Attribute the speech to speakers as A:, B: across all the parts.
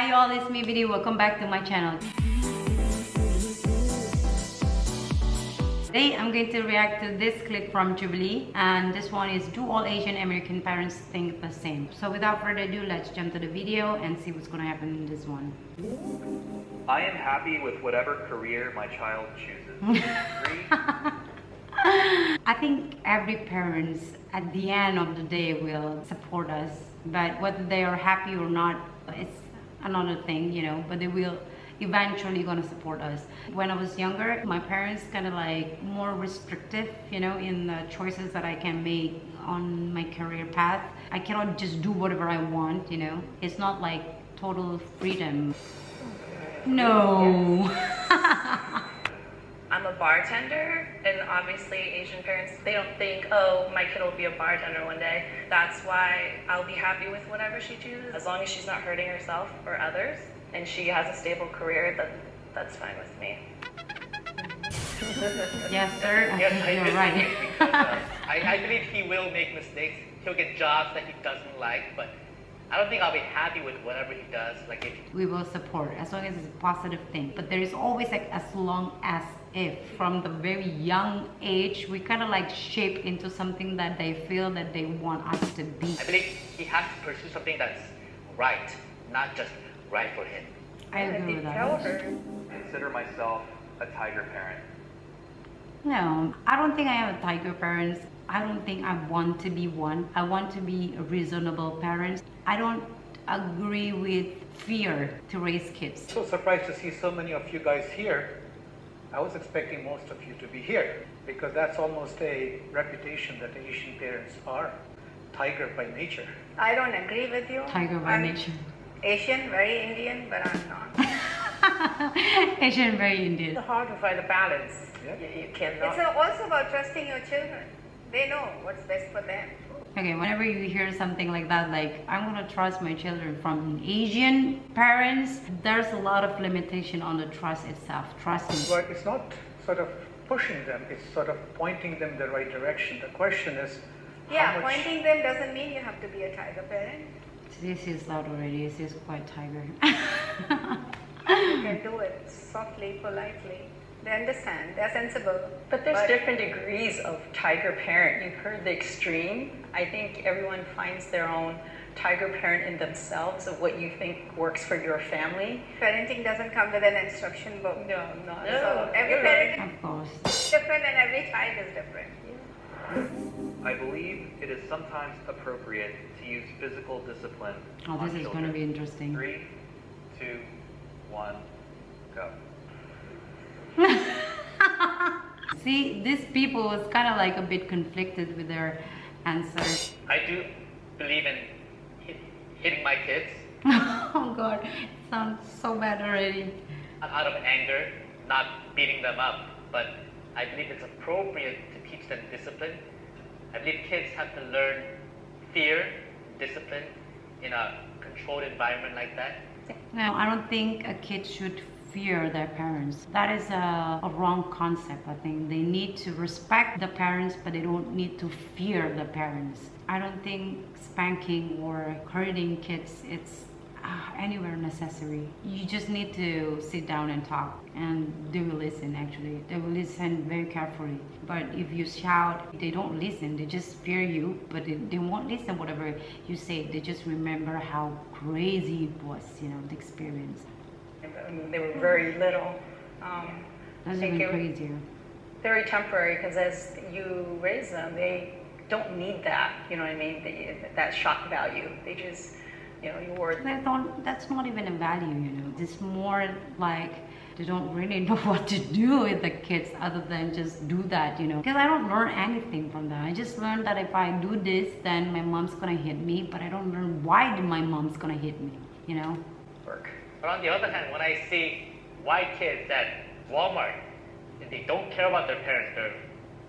A: Hi y'all, it's me Video. Welcome back to my channel. Today I'm going to react to this clip from Jubilee, and this one is, do all Asian American parents think the same? So without further ado, let's jump to the video and see what's going to happen in this one.
B: I am happy with whatever career my child chooses.
A: I think every parent at the end of the day will support us, but whether they are happy or not, it's another thing, you know, but they will eventually gonna support us. When I was younger, my parents kind of like more restrictive, you know, in the choices that I can make on my career path. I cannot just do whatever I want, you know. It's not like total freedom. No.
C: I'm a bartender, and obviously Asian parents, they don't think, oh, my kid will be a bartender one day. That's why I'll be happy with whatever she chooses. As long as she's not hurting herself or others, and she has a stable career, that's fine with me.
A: Yes, sir.
B: Yes,
A: You're right.
B: Because, I believe he will make mistakes. He'll get jobs that he doesn't like, but I don't think I'll be happy with whatever he does. Like if
A: We will support as long as it's a positive thing, but there is always like as long as if from the very young age we kind of like shape into something that they feel that they want us to be.
B: I believe he has to pursue something that's right, not just right for him.
A: I agree with that.
B: Consider myself a tiger parent.
A: No, I don't think I am a tiger parent. I don't think I want to be one. I want to be a reasonable parent. I don't agree with fear to raise kids.
D: So surprised to see so many of you guys here. I was expecting most of you to be here because that's almost a reputation that Asian parents are. Tiger by nature.
E: I don't agree with you.
A: Tiger by
E: I'm
A: nature.
E: Asian, very Indian, but I'm not.
A: Asian, very Indian.
C: It's hard to find a balance.
D: Yeah.
C: You cannot.
E: It's also about trusting your children. They know what's best for them.
A: Okay, whenever you hear something like that, like I'm gonna trust my children from Asian parents, there's a lot of limitation on the trust itself. Trust me.
D: But it's not sort of pushing them, it's sort of pointing them the right direction. The question is,
E: Yeah,
D: how much...
E: pointing them doesn't mean you have to be a tiger parent.
A: This is loud already. This is quite tiger.
E: You can do it softly, politely. They understand, they're sensible.
C: But there's different degrees of tiger parent. You've heard the extreme. I think everyone finds their own tiger parent in themselves of what you think works for your family.
E: Parenting doesn't come with an instruction book.
C: No, not
E: So every parent
A: Of course.
E: is different and every child is different.
B: I believe it is sometimes appropriate to use physical discipline.
A: Oh,
B: on
A: this is
B: children.
A: gonna be interesting.
B: 3, 2, 1, go.
A: See, these people was kind of like a bit conflicted with their answer.
B: I do believe in hitting my kids
A: Oh God, it sounds so bad already.
B: out of anger, not beating them up, but I believe it's appropriate to teach them discipline. I believe kids have to learn fear, discipline in a controlled environment like that.
A: No, I don't think a kid should fear their parents. That is a wrong concept. I think they need to respect the parents, but they don't need to fear the parents. I don't think spanking or hurting kids, it's anywhere necessary. You just need to sit down and talk, and they will listen. Actually, they will listen very carefully. But if you shout, they don't listen. They just fear you, but they won't listen whatever you say. They just remember how crazy it was, you know, the experience.
C: They were very little.
A: That's
C: think
A: even
C: it-
A: crazier.
C: Very temporary, because as you raise them, they don't need that. You know what I mean? That shock value. They just, you know, you were.
A: That's not even a value, you know. It's more like they don't really know what to do with the kids other than just do that, you know. Because I don't learn anything from that. I just learned that if I do this, then my mom's gonna hit me, but I don't learn why my mom's gonna hit me, you know.
B: Work. But on the other hand, when I see white kids at Walmart, and they don't care about their parents, they're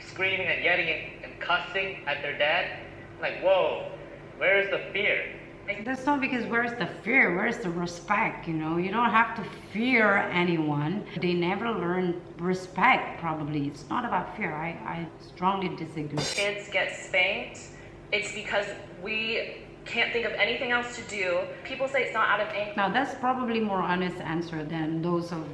B: screaming and yelling and cussing at their dad, I'm like, whoa, where is the fear?
A: That's not because where's the fear, where's the respect, you know? You don't have to fear anyone. They never learn respect, probably. It's not about fear. I strongly disagree.
C: Kids get spanked, it's because we can't think of anything else to do. People say it's not out of anger.
A: Now that's probably more honest answer than those of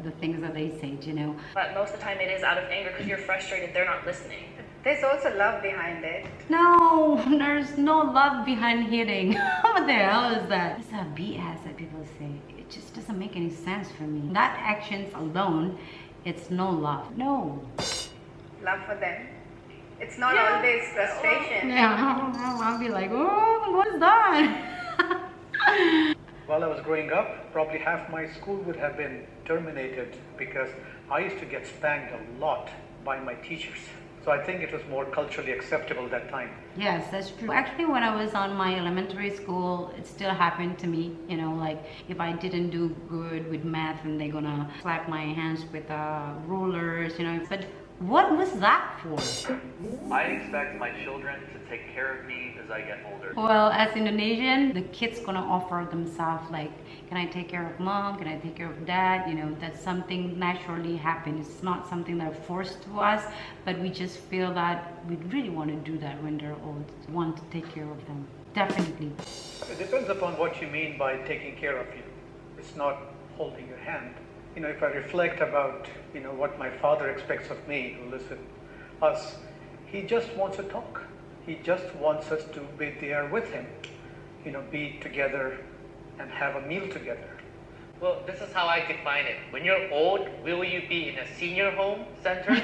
A: the things that they say, you know.
C: But most of the time it is out of anger because you're frustrated, they're not listening.
E: There's also love behind it.
A: No, there's no love behind hitting. What the hell is that? It's a BS that people say. It just doesn't make any sense for me. That actions alone, it's no love. No.
E: Love for them. It's not always frustration.
A: Yeah, I'll be like, oh, what is that?
D: While I was growing up, probably half my school would have been terminated because I used to get spanked a lot by my teachers. So I think it was more culturally acceptable that time.
A: Yes, that's true. Actually, when I was on my elementary school, it still happened to me. You know, like if I didn't do good with math, and they're gonna slap my hands with rulers, you know. But what was that for?
F: I expect my children to take care of me as I get older.
A: Well, as Indonesian, the kid's gonna offer themselves like, can I take care of mom? Can I take care of dad? You know, that's something naturally happens. It's not something that's forced to us, but we just feel that we really want to do that when they're old. Want to take care of them. Definitely.
D: It depends upon what you mean by taking care of you. It's not holding your hand. You know, if I reflect about, you know, what my father expects of me, who lives with us, he just wants to talk. He just wants us to be there with him, you know, be together and have a meal together.
B: Well, this is how I define it. When you're old, will you be in a senior home center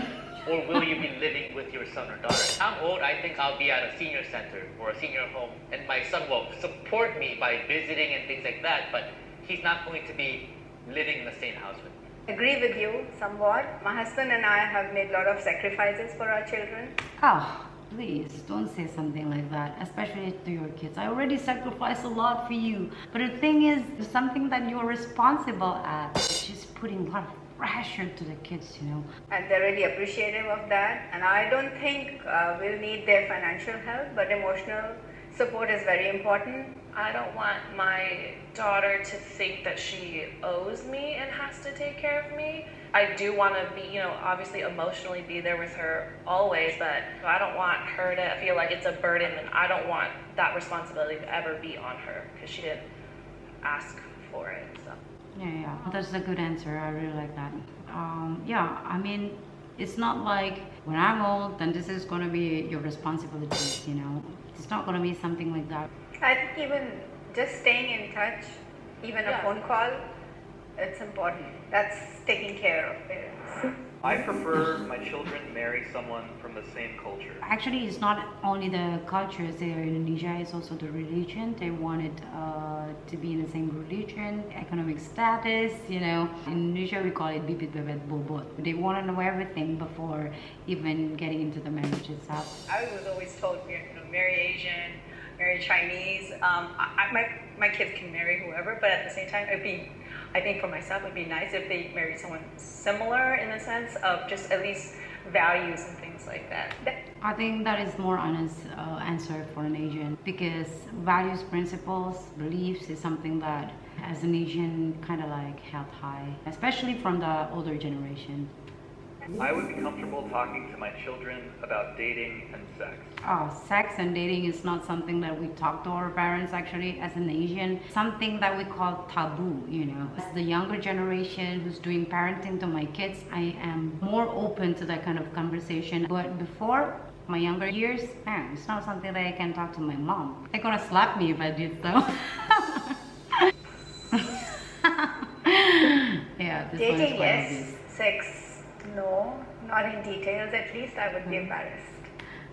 B: or will you be living with your son or daughter? I'm old, I think I'll be at a senior center or a senior home, and my son will support me by visiting and things like that, but he's not going to be living in the same house with me.
E: Agree with you somewhat. My husband and I have made a lot of sacrifices for our children.
A: Oh, please don't say something like that, especially to your kids. I already sacrificed a lot for you. But the thing is, there's something that you're responsible at. It's just putting a lot of pressure to the kids, you know.
E: And they're really appreciative of that. And I don't think we'll need their financial help, but emotional support is very important.
C: I don't want my daughter to think that she owes me and has to take care of me. I do want to be, you know, obviously emotionally be there with her always, but I don't want her to feel like it's a burden, and I don't want that responsibility to ever be on her because she didn't ask for it. So.
A: Yeah, that's a good answer. I really like that. Yeah, I mean, it's not like when I'm old, then this is going to be your responsibility, you know. It's not going to be something like that.
E: I think even just staying in touch, even a phone call, it's important. That's taking care of parents.
F: I prefer my children marry someone from the same culture.
A: Actually, it's not only the cultures there in Indonesia, it's also the religion. They wanted to be in the same religion, economic status, you know. In Indonesia, we call it bibit bebet bobot. They want to know everything before even getting into the marriage itself.
E: I was always told, you know, marry Asian, marry Chinese. My kids can marry whoever, but at the same time, I think for myself, it'd be nice if they married someone similar in the sense of just at least values and things like that.
A: I think that is more honest answer for an Asian, because values, principles, beliefs is something that as an Asian kind of like held high, especially from the older generation.
F: I would be comfortable talking to my children about dating and sex.
A: Oh, sex and dating is not something that we talk to our parents actually as an Asian. Something that we call taboo, you know. As the younger generation who's doing parenting to my kids, I am more open to that kind of conversation. But before my younger years, man, it's not something that I can talk to my mom. They're gonna slap me if I did so. Yeah, this one is
E: Dating,
A: quite
E: yes.
A: obvious.
E: Sex, no. Not in details, at least I would be embarrassed.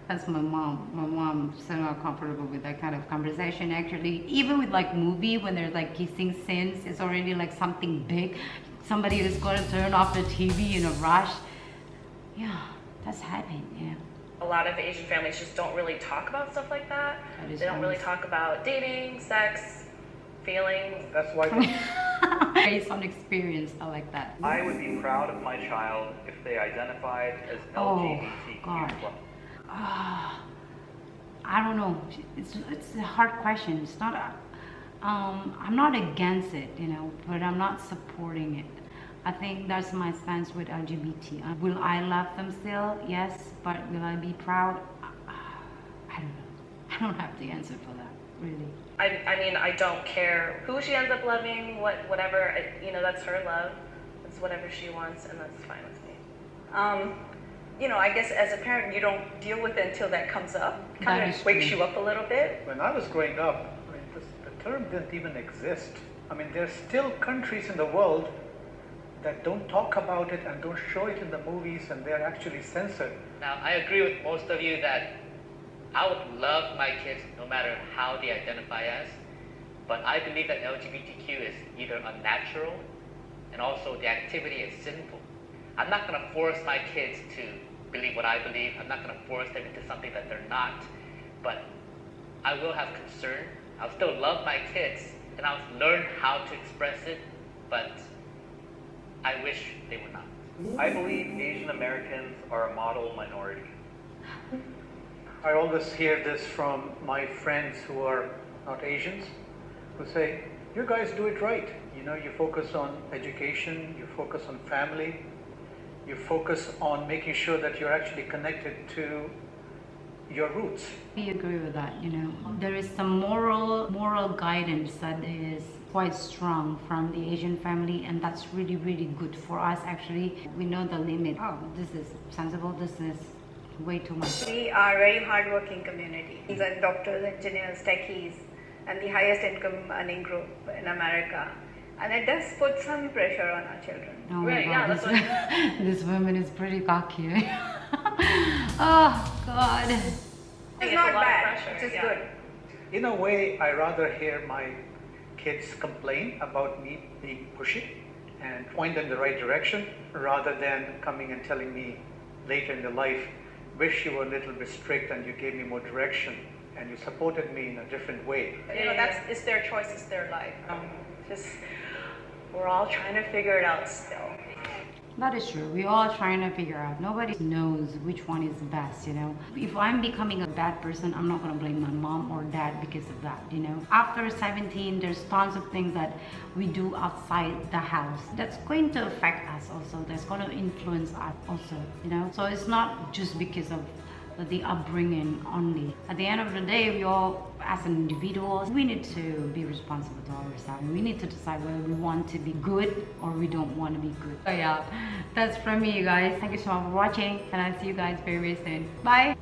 A: That's my mom. My mom's so not comfortable with that kind of conversation. Actually, even with like movie, when there's like kissing scenes, it's already like something big. Somebody is going to turn off the TV in a rush. Yeah, that's happening. Yeah.
C: A lot of Asian families just don't really talk about stuff like that. They don't really talk about dating, sex, feelings.
D: That's why.
A: Based on experience, I like that.
F: I would be proud of my child if they identified as LGBTQ+.
A: God. I don't know. It's a hard question. It's not a, I'm not against it, you know, but I'm not supporting it. I think that's my stance with LGBT. Will I love them still? Yes, but will I be proud? I don't know. I don't have the answer for that. really.
C: I mean, I don't care who she ends up loving, whatever, that's her love. It's whatever she wants, and that's fine with me. I guess as a parent, you don't deal with it until that comes up. Kind of wakes you up a little bit.
D: When I was growing up, I mean, the term didn't even exist. I mean, there's still countries in the world that don't talk about it and don't show it in the movies, and they're actually censored.
B: Now, I agree with most of you that I would love my kids no matter how they identify as, but I believe that LGBTQ is either unnatural and also the activity is sinful. I'm not going to force my kids to believe what I believe. I'm not going to force them into something that they're not, but I will have concern. I'll still love my kids and I'll learn how to express it, but I wish they would not.
F: I believe Asian Americans are a model minority.
D: I always hear this from my friends who are not Asians, who say, you guys do it right. You focus on education, you focus on family, you focus on making sure that you're actually connected to your roots.
A: We agree with that. There is some moral guidance that is quite strong from the Asian family, and that's really, really good for us. Actually, we know the limit. Oh, this is sensible, this is way too much.
E: We are a very hardworking community. These are doctors, engineers, techies, and the highest income earning group in America. And it does put some pressure on our children.
A: Oh my
C: Right,
A: God,
C: yeah, that's what
A: this woman is pretty cocky. Oh God.
E: It's
C: a
E: not
C: lot of
E: bad,
C: pressure,
E: it's just
C: yeah.
E: good.
D: In a way, I rather hear my kids complain about me being pushy and point them in the right direction, rather than coming and telling me later in their life, wish you were a little bit strict and you gave me more direction and you supported me in a different way.
E: It's their choice, it's their life. We're all trying to figure it out still.
A: That is true. We're all trying to figure out. Nobody knows which one is best, If I'm becoming a bad person, I'm not going to blame my mom or dad because of that, After 17, there's tons of things that we do outside the house that's going to affect us also. That's going to influence us also, So it's not just because of the upbringing only. At the end of the day, we all, as individuals, we need to be responsible to ourselves. We need to decide whether we want to be good or we don't want to be good. So yeah, that's from me, you guys. Thank you so much for watching, and I'll see you guys very, very soon. Bye.